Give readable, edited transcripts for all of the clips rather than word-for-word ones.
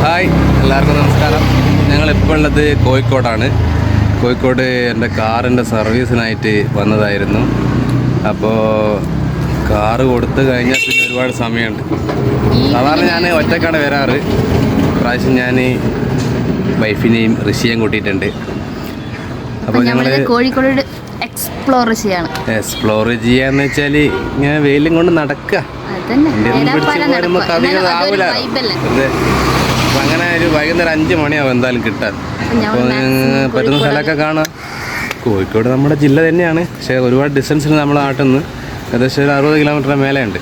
Hi, എല്ലാവർക്കും നമസ്കാരം. ഞങ്ങളിപ്പോൾ ഉള്ളത് കോഴിക്കോടാണ്. കോഴിക്കോട് എൻ്റെ കാറിൻ്റെ സർവീസിനായിട്ട് വന്നതായിരുന്നു. അപ്പോൾ കാറ് കൊടുത്തു കഴിഞ്ഞാൽ പിന്നെ ഒരുപാട് സമയമുണ്ട്. സാധാരണ ഞാൻ ഒറ്റക്കാണ് വരാറ്. പ്രാവശ്യം ഞാൻ വൈഫിനെയും ഋഷിയെയും കൂട്ടിയിട്ടുണ്ട്. അപ്പോൾ ഞങ്ങൾ കോഴിക്കോട് എക്സ്പ്ലോർ ചെയ്യാന്ന് വെച്ചാൽ ഇങ്ങനെ വെയിലും കൊണ്ട് നടക്കുക. അങ്ങനെ ഒരു വൈകുന്നേരം 5 മണിയാവും എന്തായാലും കിട്ടാൻ. അപ്പോൾ പറ്റുന്ന സ്ഥലമൊക്കെ കാണാം. കോഴിക്കോട് നമ്മുടെ ജില്ല തന്നെയാണ്, പക്ഷേ ഒരുപാട് ഡിസ്റ്റൻസിൽ നമ്മുടെ നാട്ടിൽ നിന്ന് ഏകദേശം ഒരു 60 കിലോമീറ്ററിന് മേലെയുണ്ട്.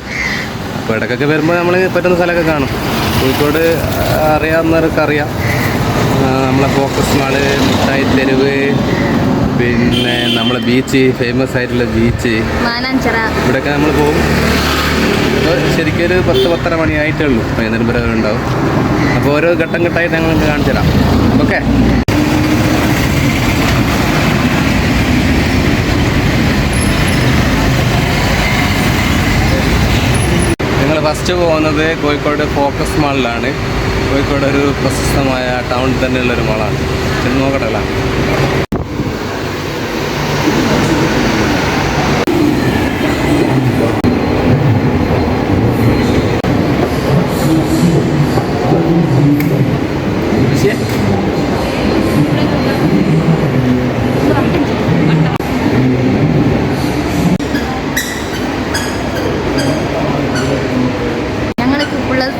അപ്പോൾ ഇടയ്ക്കൊക്കെ വരുമ്പോൾ നമ്മൾ പറ്റുന്ന സ്ഥലമൊക്കെ കാണും. കോഴിക്കോട് അറിയാവുന്നവർക്ക് അറിയാം. നമ്മളെ ഫോക്കസ് മാള്, മിഠായി തെരുവ്, പിന്നെ നമ്മളെ ബീച്ച്, ഫേമസ് ആയിട്ടുള്ള ബീച്ച്, ഇവിടെയൊക്കെ നമ്മൾ പോകും. അപ്പോൾ ശരിക്കും ഒരു 10-10:30 മണിയായിട്ടേ ഉള്ളൂ. വൈകുന്നേരം വരെ ഉണ്ടാവും. അപ്പോൾ ഓരോ ഘട്ടം ഘട്ടമായിട്ട് ഞങ്ങൾ കാണിച്ചു തരാം. ഓക്കെ, ഞങ്ങൾ ഫസ്റ്റ് പോകുന്നത് കോഴിക്കോട് ഫോക്കസ് മാളിലാണ്. കോഴിക്കോട് ഒരു പ്രശസ്തമായ ടൗണിൽ തന്നെയുള്ളൊരു മാളാണ്. നോക്കട്ടല്ല.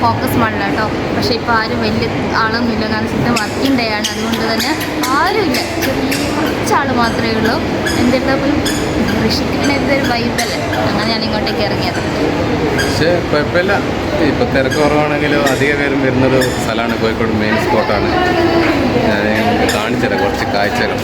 ഫോക്കസ് മാളില്ല കേട്ടോ. പക്ഷേ ഇപ്പോൾ ആരും വലിയ ആളൊന്നുമില്ല, കാരണം ഇന്ന് വർക്കിംഗ് ഡേ ആണ്. അതുകൊണ്ട് തന്നെ ആരുമില്ല, കുറച്ചാൾ മാത്രമേ ഉള്ളൂ. എന്തെല്ലാം പോലും ഋഷിക്കിന് എന്തൊരു വൈബല്ലേ, അങ്ങനെ ഞാൻ ഇങ്ങോട്ടേക്ക് ഇറങ്ങിയത്. പക്ഷേ കുഴപ്പമില്ല, ഇപ്പോൾ തിരക്ക് കുറവാണെങ്കിലും അധികം പേരും വരുന്നൊരു സ്ഥലമാണ്. കോഴിക്കോട് മെയിൻ സ്പോട്ടാണ്. ഞാൻ കാണിച്ചുതരാം കുറച്ച് കാഴ്ചകൾ.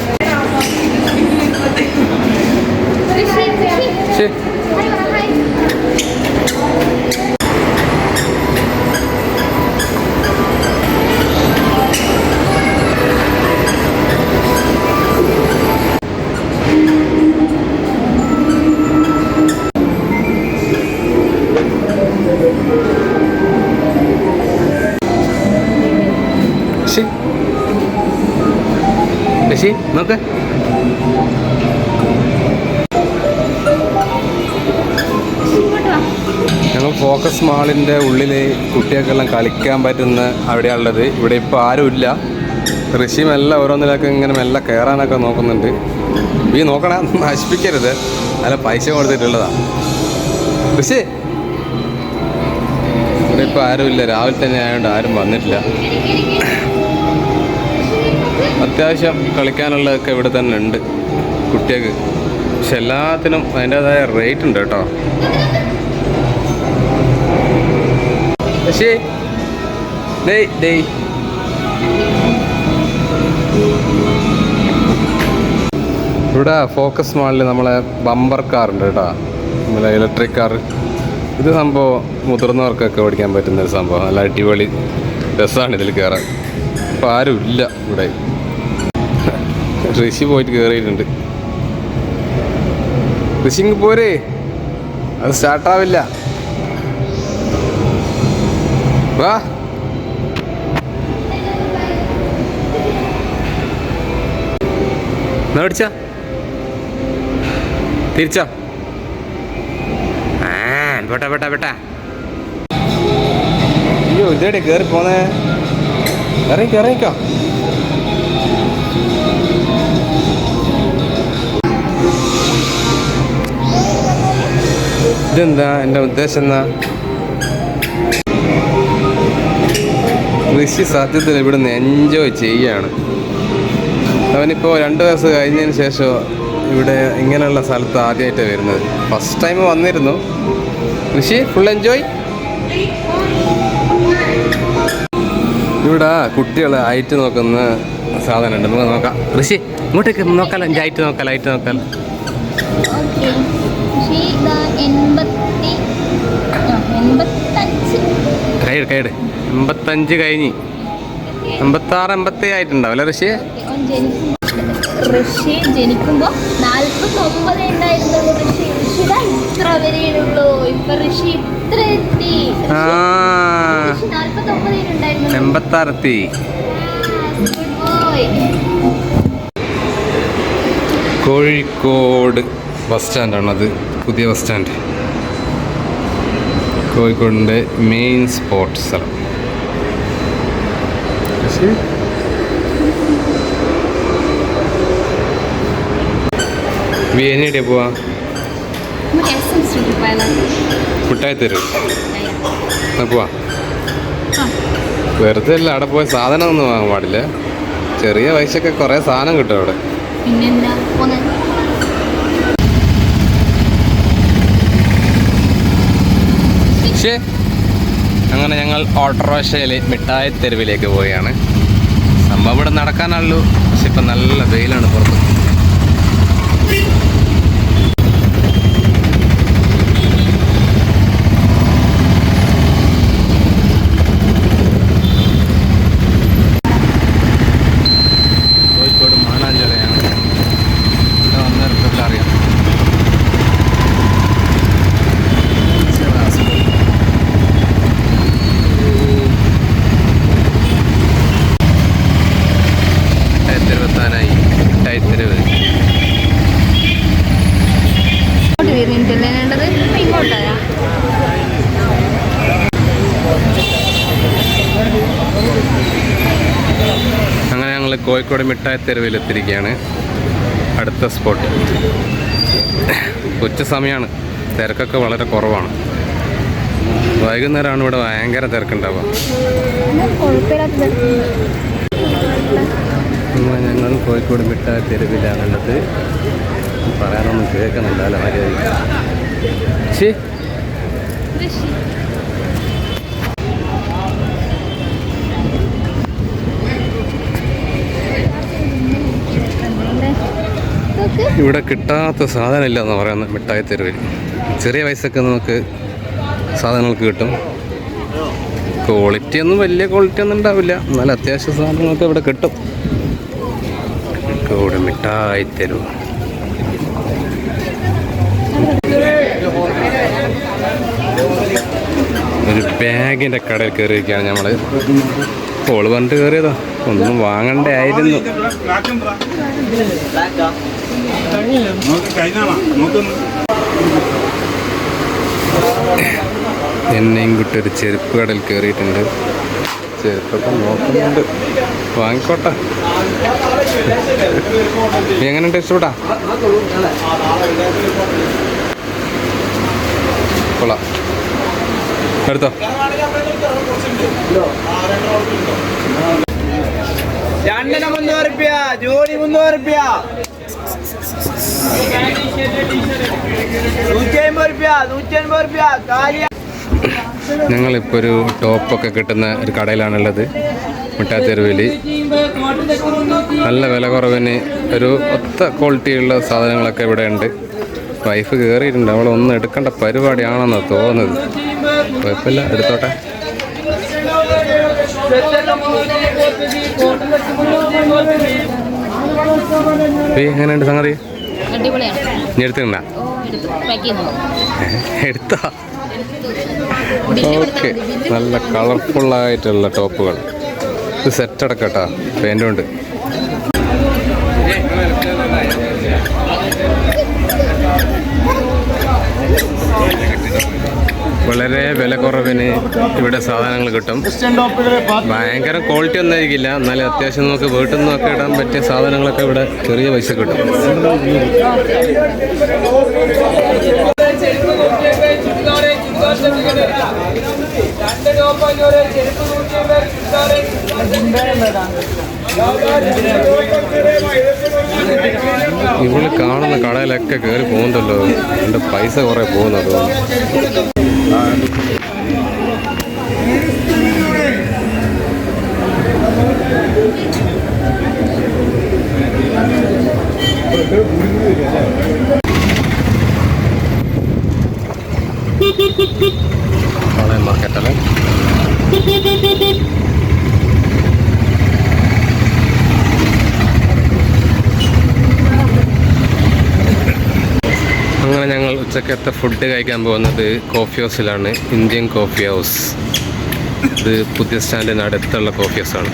ഋഷി നോക്ക്, ഞങ്ങൾ ഫോക്കസ് മാളിൻ്റെ ഉള്ളിൽ കുട്ടികൾക്കെല്ലാം കളിക്കാൻ പറ്റുന്ന അവിടെയാണുള്ളത്. ഇവിടെ ഇപ്പോൾ ആരുമില്ല. ഋഷി മെല്ലെ ഓരോന്നിലൊക്കെ ഇങ്ങനെ മെല്ലെ കയറാനൊക്കെ നോക്കുന്നുണ്ട്. ഈ നോക്കണേ, നശിപ്പിക്കരുത്, നല്ല പൈസ കൊടുത്തിട്ടുള്ളതാണ്. ഋഷി ഇവിടെ ഇപ്പോൾ ആരുമില്ല, രാവിലെ തന്നെ ആയതുകൊണ്ട് ആരും വന്നിട്ടില്ല. അത്യാവശ്യം കളിക്കാനുള്ളതൊക്കെ ഇവിടെ തന്നെ ഉണ്ട് കുട്ടികൾക്ക്. പക്ഷെ എല്ലാത്തിനും അതിൻ്റേതായ റേറ്റ് ഉണ്ട് കേട്ടോ. പക്ഷേ ഇവിടെ ഫോക്കസ് മാളിൽ നമ്മളെ ബമ്പർ കാറുണ്ട് കേട്ടോ, നമ്മളെ ഇലക്ട്രിക് കാർ. ഇത് സംഭവം മുതിർന്നവർക്കൊക്കെ ഓടിക്കാൻ പറ്റുന്നൊരു സംഭവം. നല്ല അടിപൊളി രസമാണ് ഇതിൽ കയറാൻ. അപ്പോൾ ആരും ഇല്ല ഇവിടെ. ഋഷി പോയിട്ട് കയറിയിട്ടുണ്ട്. ഋഷിക്ക് പോരേ, അത് സ്റ്റാർട്ടാവില്ല. വാ, മേടിച്ച തിരിച്ചോ. പെട്ടാ അയ്യോ, ഇതേടെ കയറി പോന്നേ. ഇറങ്ങിക്കോ. ഇതെന്താ എൻ്റെ ഉദ്ദേശം? എന്നാ ഋഷി സത്യത്തിൽ ഇവിടുന്ന് എൻജോയ് ചെയ്യാണ്. അവനിപ്പോൾ 2 ദിവസം കഴിഞ്ഞതിന് ശേഷം ഇവിടെ ഇങ്ങനെയുള്ള സ്ഥലത്ത് ആദ്യമായിട്ടാണ് വരുന്നത്. ഫസ്റ്റ് ടൈം വന്നിരുന്നു. ഋഷി ഫുൾ എൻജോയ്. ഇവിടെ കുട്ടികൾ ഹൈറ്റ് നോക്കുന്ന സാധനമുണ്ട്, നമുക്ക് നോക്കാം. ഋഷി ഇങ്ങോട്ടേക്ക് നോക്കാലോ, ഹൈറ്റ് നോക്കാം. കൈയ്യട് 85 കഴിഞ്ഞ് 86-87 ആയിട്ടുണ്ടാവും അല്ലേ ഋഷി? ഋഷി ജനിക്കുമ്പോൾ 49 ഉണ്ടായിരുന്നുള്ളൂ. ഋഷി ഇത്ര വരെയുള്ളൂ. ഇപ്പൊ ഋഷി ഇത്ര എത്തി. ആ 49 86 എത്തി. കോഴിക്കോട് ബസ് സ്റ്റാൻഡാണത്, പുതിയ ബസ് സ്റ്റാൻഡ്. കോഴിക്കോടിൻ്റെ മെയിൻ സ്പോട്ട് സ്ഥലം. എവിടെ പോവാ? മുട്ടായി തരൂ പോവാ. വെറുതെ അല്ല, അവിടെ പോയ സാധനം ഒന്നും വാങ്ങാൻ പാടില്ല. ചെറിയ പൈസക്ക് കുറേ സാധനം കിട്ടും അവിടെ. അങ്ങനെ ഞങ്ങൾ ഓട്ടോറിക്ഷയിൽ മിഠായി തെരുവിലേക്ക് പോവുകയാണ്. സംഭവം ഇവിടെ നടക്കാനുള്ളൂ, പക്ഷെ ഇപ്പം നല്ല വെയിലാണ് പുറത്ത്. കോഴിക്കോട് മാനാഞ്ചിറയാണ്, ഇവിടെ വന്നവർക്കൊക്കെ അറിയാം. അങ്ങനെ ഞങ്ങൾ കോഴിക്കോട് മിഠായി തെരുവിൽ എത്തിയിരിക്കുകയാണ്. അടുത്ത സ്പോട്ട്. ഉച്ച സമയമാണ്, തിരക്കൊക്കെ വളരെ കുറവാണ്. വൈകുന്നേരമാണ് ഇവിടെ ഭയങ്കര തിരക്കുണ്ടാവുക. ഞങ്ങൾ കോഴിക്കോട് മിഠായി തെരുവിലാണുള്ളത്. പറയാനൊന്നും കേൾക്കുന്നുണ്ടല്ലോ മര്യാദ. ഇവിടെ കിട്ടാത്ത സാധനമില്ല എന്ന് പറയുന്നത് മിഠായി തെരുവിൽ. ചെറിയ പൈസക്ക് നമുക്ക് സാധനങ്ങൾക്ക് കിട്ടും. ക്വാളിറ്റി ഒന്നും വലിയ ക്വാളിറ്റി ഒന്നും ഉണ്ടാവില്ല, എന്നാലും അത്യാവശ്യ സാധനങ്ങളൊക്കെ ഇവിടെ കിട്ടും. കോഴിക്കോട് മിഠായി തെരുവ്. ഒരു ബാഗിൻ്റെ കടയിൽ കയറിയിരിക്കുകയാണ് നമ്മൾ. കോള് പറഞ്ഞിട്ട് കയറിയതാ, ഒന്നും വാങ്ങണ്ടേ ആയിരുന്നു. എന്നെയും കിട്ടി ഒരു ചെരുപ്പ് കടയിൽ കയറിയിട്ടുണ്ട്. ചെരുപ്പൊക്കെ നോക്കുന്നുണ്ട്, വാങ്ങിക്കോട്ടെ. എങ്ങനെയുണ്ട്, ഇഷ്ടപ്പെട്ടാ? കൊള്ളാം, എടുത്തോ. രണ്ടിന് 300 രൂപ, ജോഡി 300 രൂപ, 150 രൂപ, 150 രൂപ കാലിയ. ഞങ്ങളിപ്പോൾ ഒരു ടോപ്പൊക്കെ കിട്ടുന്ന ഒരു കടയിലാണുള്ളത്, മിഠായി തെരുവിൽ. നല്ല വില കുറവിന് ഒരു ഒത്ത ക്വാളിറ്റിയുള്ള സാധനങ്ങളൊക്കെ ഇവിടെ ഉണ്ട്. വൈഫ് കയറിയിട്ടുണ്ട്, അവളൊന്നും എടുക്കേണ്ട പരിപാടിയാണെന്ന് തോന്നുന്നത്. കുഴപ്പമില്ല, എടുത്തോട്ടെ. എങ്ങനെയുണ്ട് സംഗതി? നീ എടുത്തിട്ടുണ്ട? എടുത്താ? ഓക്കെ, നല്ല കളർഫുള്ളായിട്ടുള്ള ടോപ്പുകൾ. ഇത് സെറ്റ് അടക്കട്ടാ, പാൻറ്റും ഉണ്ട്. വളരെ വില കുറവിന് ഇവിടെ സാധനങ്ങൾ കിട്ടും. ഭയങ്കര ക്വാളിറ്റി ഒന്നും ആയിരിക്കില്ല, എന്നാലും അത്യാവശ്യം നമുക്ക് വീട്ടിൽ നിന്നൊക്കെ ഇടാൻ പറ്റിയ സാധനങ്ങളൊക്കെ ഇവിടെ ചെറിയ പൈസ കിട്ടും. ഇവിടെ കാണുന്ന കടയിലൊക്കെ കയറി പോകുന്നുണ്ടല്ലോ, എൻ്റെ പൈസ കുറേ പോകുന്നുണ്ടോ. പഴയ മാർക്കറ്റല്ലേ. അങ്ങനെ ഞങ്ങൾ ഉച്ചക്കത്തെ ഫുഡ് കഴിക്കാൻ പോകുന്നത് കോഫി ഹൗസിലാണ്. Indian coffee house. ഇത് പുതിയ സ്റ്റാൻഡിന് അടുത്തുള്ള കോഫി ഹൗസാണ്.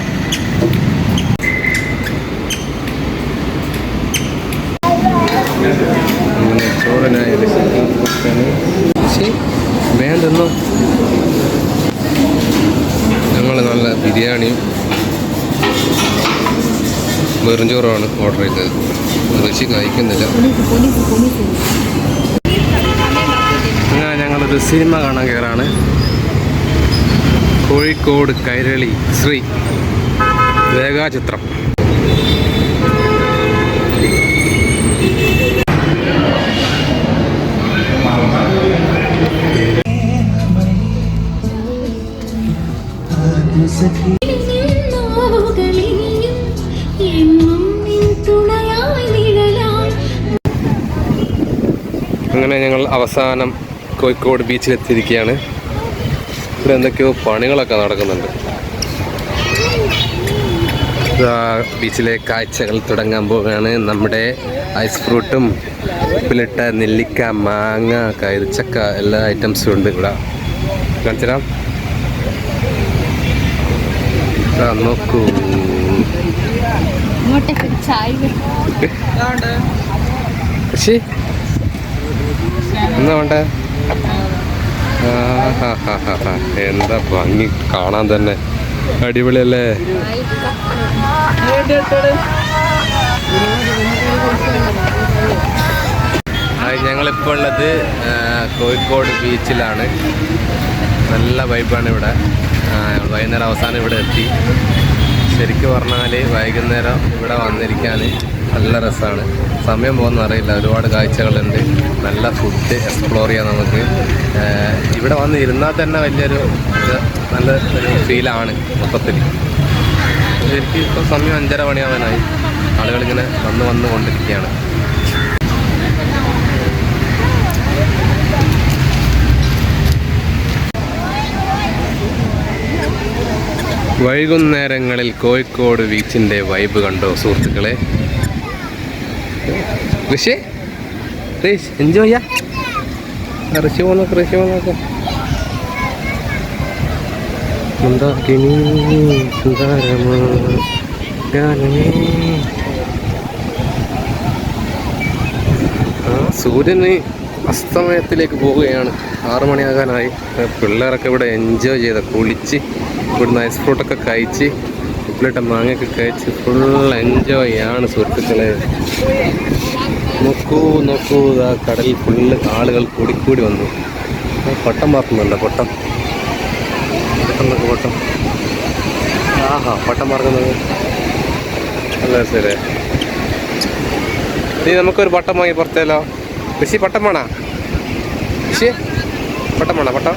അങ്ങനെ ചോറിനായി വേണ്ടെന്നോ ഞങ്ങൾ നല്ല ബിരിയാണിയും വെറും ചോറുമാണ് ഓർഡർ ചെയ്തത്. ഋഷി കഴിക്കുന്നില്ല. അങ്ങനെ ഞങ്ങളൊരു സിനിമ കാണാൻ കയറാണ്. കോഴിക്കോട് കൈരളി ശ്രീ രേഖാചിത്രം. അങ്ങനെ ഞങ്ങൾ അവസാനം കോഴിക്കോട് ബീച്ചിലെത്തിയിരിക്കുകയാണ്. ഇവിടെ എന്തൊക്കെയോ പണികളൊക്കെ നടക്കുന്നുണ്ട്. ബീച്ചിലെ കാഴ്ചകൾ തുടങ്ങാൻ പോവുകയാണ്. നമ്മുടെ ഐസ് ഫ്രൂട്ടും ഉപ്പിലിട്ട നെല്ലിക്ക, മാങ്ങ, കൈതച്ചക്ക എല്ലാ ഐറ്റംസും ഉണ്ട് ഇവിടെ. കാണിച്ചുതരാം. നോക്കൂ. പക്ഷേ എന്താ വേണ്ട? എന്താ ഭംഗി കാണാൻ തന്നെ. അടിപൊളിയല്ലേ? ഞങ്ങളിപ്പോൾ ഉള്ളത് കോഴിക്കോട് ബീച്ചിലാണ്. നല്ല വൈബാണ് ഇവിടെ. വൈകുന്നേരം അവസാനം ഇവിടെ എത്തി. ശരിക്കും പറഞ്ഞാൽ വൈകുന്നേരം ഇവിടെ വന്നിരിക്കാൻ നല്ല രസമാണ്. സമയം പോകുന്ന അറിയില്ല. ഒരുപാട് കാഴ്ചകളുണ്ട്. നല്ല ഫുഡ് എക്സ്പ്ലോർ ചെയ്യാം നമുക്ക്. ഇവിടെ വന്ന് ഇരുന്നാൽ തന്നെ വലിയൊരു നല്ല ഒരു ഫീലാണ് മൊത്തത്തിൽ. ശരിക്കും ഇപ്പോൾ സമയം 5:30 മണിയാവാനായി. ആളുകളിങ്ങനെ വന്ന് കൊണ്ടിരിക്കുകയാണ്. വൈകുന്നേരങ്ങളിൽ കോഴിക്കോട് ബീച്ചിൻ്റെ വൈബ് കണ്ടോ സുഹൃത്തുക്കളെ? ഋഷി എൻജോയ് ചെയ്യാം. ഋഷി പോന്നോക്കെ സൂര്യന് അസ്തമയത്തിലേക്ക് പോവുകയാണ്. 6 മണിയാകാനായി. പിള്ളേരൊക്കെ ഇവിടെ എൻജോയ് ചെയ്ത കുളിച്ച് ഇവിടുന്ന് ഐസ് ഫ്രൂട്ടൊക്കെ കഴിച്ച് ഉപ്പിലിട്ട മാങ്ങയൊക്കെ കഴിച്ച് ഫുൾ എൻജോയ് ആണ് സുഹൃത്തുക്കളെ. നോക്കൂ ആ കടലിൽ ഫുള്ള് ആളുകൾ കൂടി വന്നു. പട്ടം പറക്കുന്നുണ്ടോ? പട്ടം. ആഹാ, പട്ടം പറക്കുന്നത് അല്ല. ശരി, നീ നമുക്കൊരു പട്ടം വാങ്ങി പുറത്തേലോ. ഋഷി പട്ടം വേണോ? ഋഷി പട്ടം വേണോ? പട്ടം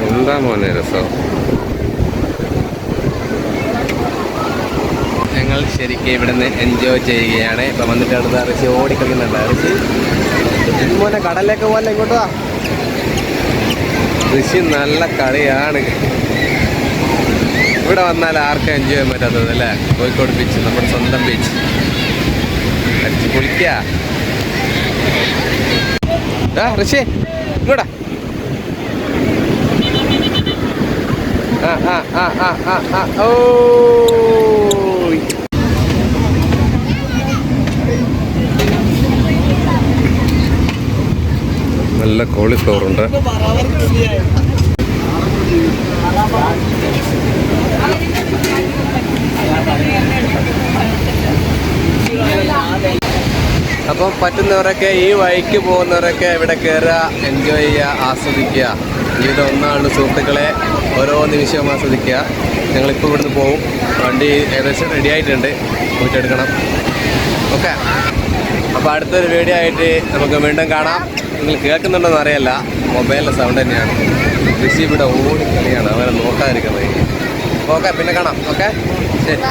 എന്താ മോനെ രസം. ഞങ്ങൾ ശരിക്കും ഇവിടുന്ന് എൻജോയ് ചെയ്യുകയാണ്. ഇപ്പം വന്നിട്ട് അടുത്ത ഋഷി ഓടിക്കളിക്കുന്നുണ്ട്. ഋഷി മോനെ കടലിലേക്ക് പോലെ ഇങ്ങോട്ട് വാ. ഋഷി നല്ല കളിയാണ്. ഇവിടെ വന്നാൽ ആർക്കും എൻജോയ് ചെയ്യാൻ പറ്റാത്തത് അല്ലേ? കോഴിക്കോട് ബീച്ച്, നമ്മുടെ സ്വന്തം ബീച്ച്. അടിച്ച് കുളിക്കുക. ഋഷി ഇങ്ങോട്ടാ. ഓ നല്ല കോളിഫ്ലവർ ഉണ്ട്. അപ്പം പറ്റുന്നവരൊക്കെ ഈ വഴിക്ക് പോകുന്നവരൊക്കെ ഇവിടെ കയറുക, എൻജോയ് ചെയ്യുക, ആസ്വദിക്കുക. ജീവിതം ഒന്നാണ് സുഹൃത്തുക്കളെ. ഓരോ നിമിഷവും ആസ്വദിക്കുക. ഞങ്ങളിപ്പോൾ ഇവിടുന്ന് പോവും. വണ്ടി ഏകദേശം റെഡി ആയിട്ടുണ്ട്. പോയിട്ടെടുക്കണം. ഓക്കെ, അപ്പോൾ അടുത്തൊരു വീഡിയോ ആയിട്ട് നമുക്ക് വീണ്ടും കാണാം. നിങ്ങൾ കേൾക്കുന്നുണ്ടോയെന്ന് അറിയില്ല, മൊബൈലിലെ സൗണ്ട് തന്നെയാണ്. ഋഷി ഇവിടെ ഓടിക്കളിയാണ്, അവരെ നോക്കാതിരിക്കുന്നത്. ഓക്കെ, പിന്നെ കാണാം. ഓക്കെ, ശരി.